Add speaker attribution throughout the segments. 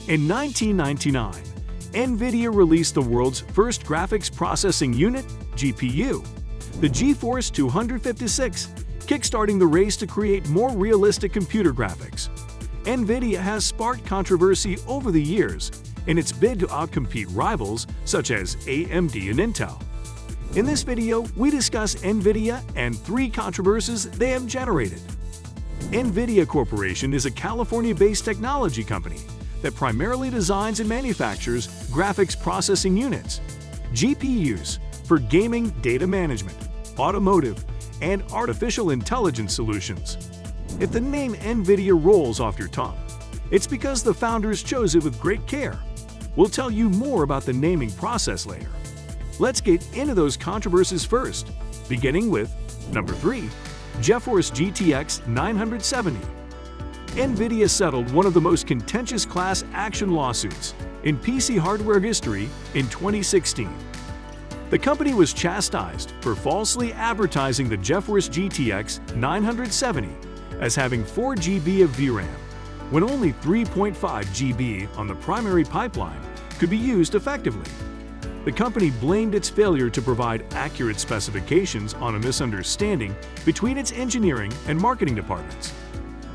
Speaker 1: In 1999, Nvidia released the world's first graphics processing unit, GPU, the Geforce 256, kickstarting the race to create more realistic computer graphics. Nvidia has sparked controversy over the years in its bid to outcompete rivals such as AMD and Intel. In this video, we discuss Nvidia and 3 controversies they have generated. Nvidia Corporation is a California-based technology company that primarily designs and manufactures graphics processing units, GPUs, for gaming, data management, automotive, and artificial intelligence solutions. If the name Nvidia rolls off your tongue, it's because the founders chose it with great care. We'll tell you more about the naming process later. Let's get into those controversies first, beginning with number 3, Geforce GTX 970. Nvidia settled one of the most contentious class action lawsuits in PC hardware history in 2016. The company was chastised for falsely advertising the Geforce GTX 970 as having 4 GB of VRAM, when only 3.5 GB on the primary pipeline could be used effectively. The company blamed its failure to provide accurate specifications on a misunderstanding between its engineering and marketing departments.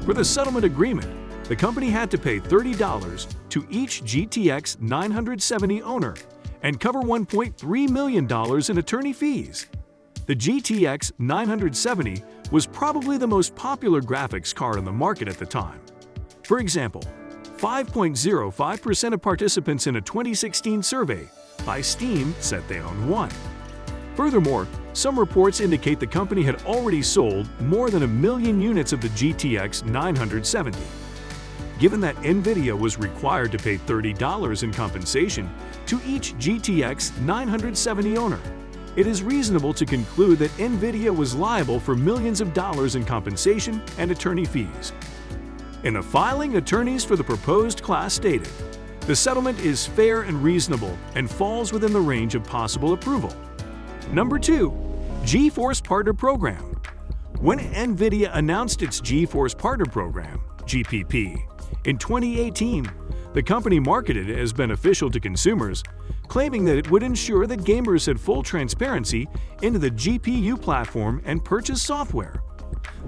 Speaker 1: For the settlement agreement, the company had to pay $30 to each GTX 970 owner and cover $1.3 million in attorney fees. The GTX 970 was probably the most popular graphics card on the market at the time. For example, 5.05% of participants in a 2016 survey by Steam said they owned one. Furthermore, some reports indicate the company had already sold more than 1 million units of the GTX 970. Given that Nvidia was required to pay $30 in compensation to each GTX 970 owner, it is reasonable to conclude that Nvidia was liable for millions of dollars in compensation and attorney fees. In a filing, attorneys for the proposed class stated, "The settlement is fair and reasonable and falls within the range of possible approval." Number 2, Geforce Partner Program. When Nvidia announced its Geforce Partner Program, GPP, in 2018, the company marketed it as beneficial to consumers, claiming that it would ensure that gamers had full transparency into the GPU platform and purchase software.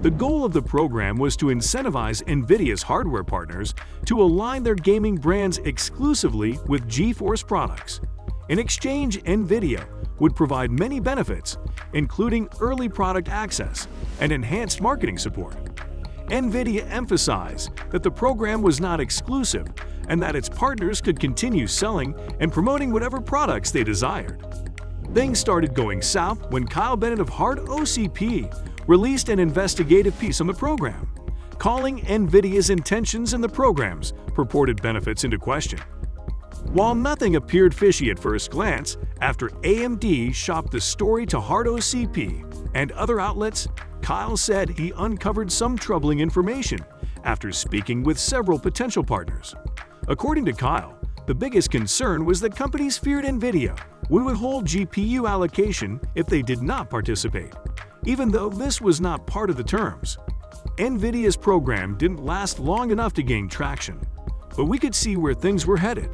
Speaker 1: The goal of the program was to incentivize Nvidia's hardware partners to align their gaming brands exclusively with Geforce products. In exchange, Nvidia would provide many benefits, including early product access and enhanced marketing support. Nvidia emphasized that the program was not exclusive and that its partners could continue selling and promoting whatever products they desired. Things started going south when Kyle Bennett of Hard OCP released an investigative piece on the program, calling Nvidia's intentions and the program's purported benefits into question. While nothing appeared fishy at first glance, after AMD shopped the story to Hard OCP and other outlets, Kyle said he uncovered some troubling information after speaking with several potential partners. According to Kyle, the biggest concern was that companies feared Nvidia would withhold GPU allocation if they did not participate, even though this was not part of the terms. Nvidia's program didn't last long enough to gain traction, but we could see where things were headed.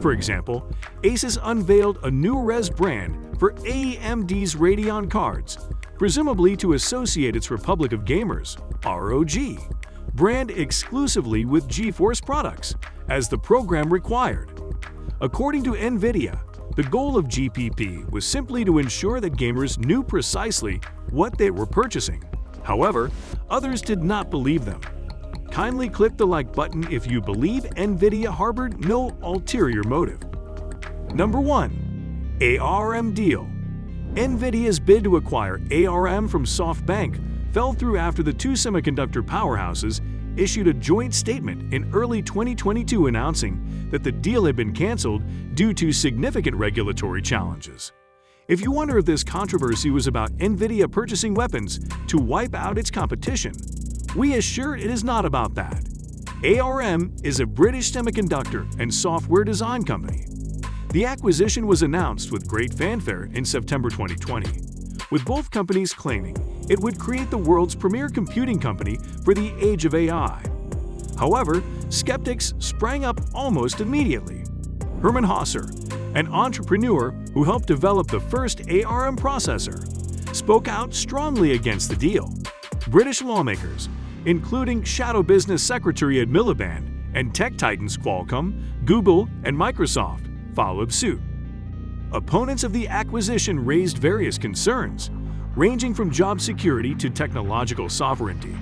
Speaker 1: For example, Asus unveiled a new Res brand for AMD's Radeon cards, presumably to associate its Republic of Gamers, ROG, brand exclusively with Geforce products, as the program required. According to Nvidia, the goal of GPP was simply to ensure that gamers knew precisely what they were purchasing. However, others did not believe them. Kindly click the like button if you believe Nvidia harbored no ulterior motive. Number 1. ARM Deal. Nvidia's bid to acquire ARM from SoftBank fell through after the 2 semiconductor powerhouses issued a joint statement in early 2022 announcing that the deal had been canceled due to significant regulatory challenges. If you wonder if this controversy was about Nvidia purchasing weapons to wipe out its competition, we assure it is not about that. ARM is a British semiconductor and software design company. The acquisition was announced with great fanfare in September 2020, with both companies claiming it would create the world's premier computing company for the age of AI. However, skeptics sprang up almost immediately. Herman Hauser, an entrepreneur who helped develop the first ARM processor, spoke out strongly against the deal. British lawmakers, including Shadow Business Secretary Ed Miliband and tech titans Qualcomm, Google, and Microsoft, followed suit. Opponents of the acquisition raised various concerns, ranging from job security to technological sovereignty.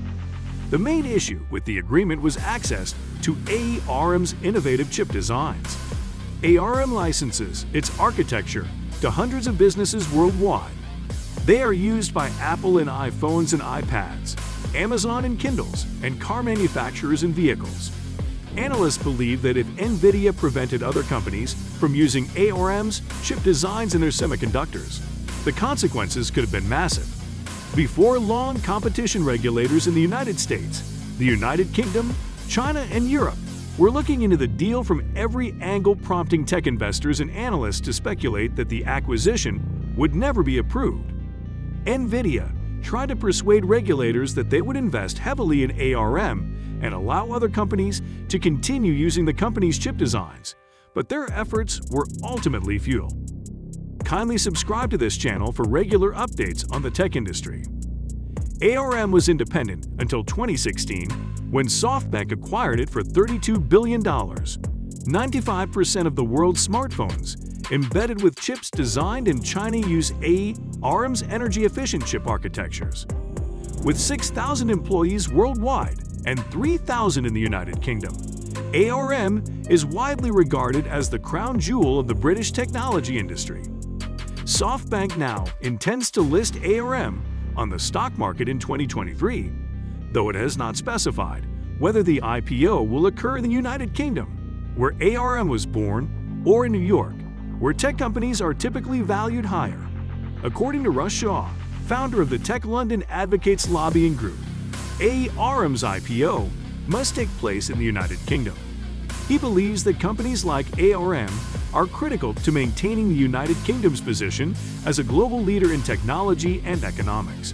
Speaker 1: The main issue with the agreement was access to ARM's innovative chip designs. ARM licenses its architecture to hundreds of businesses worldwide. They are used by Apple in iPhones and iPads, Amazon in Kindles, and car manufacturers in vehicles. Analysts believe that if Nvidia prevented other companies from using ARM's chip designs in their semiconductors, the consequences could have been massive. Before long, competition regulators in the United States, the United Kingdom, China, and Europe were looking into the deal from every angle, prompting tech investors and analysts to speculate that the acquisition would never be approved. Nvidia tried to persuade regulators that they would invest heavily in ARM and allow other companies to continue using the company's chip designs, but their efforts were ultimately futile. Kindly subscribe to this channel for regular updates on the tech industry. ARM was independent until 2016, when SoftBank acquired it for $32 billion. 95% of the world's smartphones embedded with chips designed in China use ARM's energy-efficient chip architectures. With 6,000 employees worldwide and 3,000 in the United Kingdom, ARM is widely regarded as the crown jewel of the British technology industry. SoftBank now intends to list ARM on the stock market in 2023, though it has not specified whether the IPO will occur in the United Kingdom, where ARM was born, or in New York, where tech companies are typically valued higher. According to Russ Shaw, founder of the Tech London Advocates Lobbying Group, ARM's IPO must take place in the United Kingdom. He believes that companies like ARM are critical to maintaining the United Kingdom's position as a global leader in technology and economics.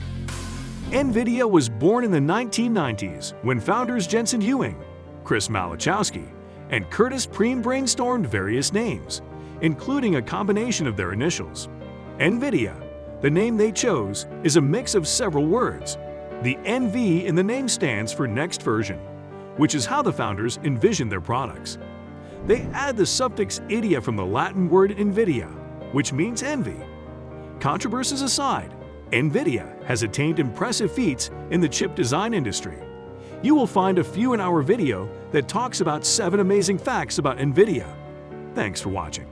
Speaker 1: Nvidia was born in the 1990s when founders Jensen Huang, Chris Malachowski, and Curtis Preem brainstormed various names, including a combination of their initials. Nvidia, the name they chose, is a mix of several words. The NV in the name stands for next version, which is how the founders envisioned their products. They add the suffix idia from the Latin word invidia, which means envy. Controversies aside, Nvidia has attained impressive feats in the chip design industry. You will find a few in our video that talks about 7 amazing facts about Nvidia. Thanks for watching.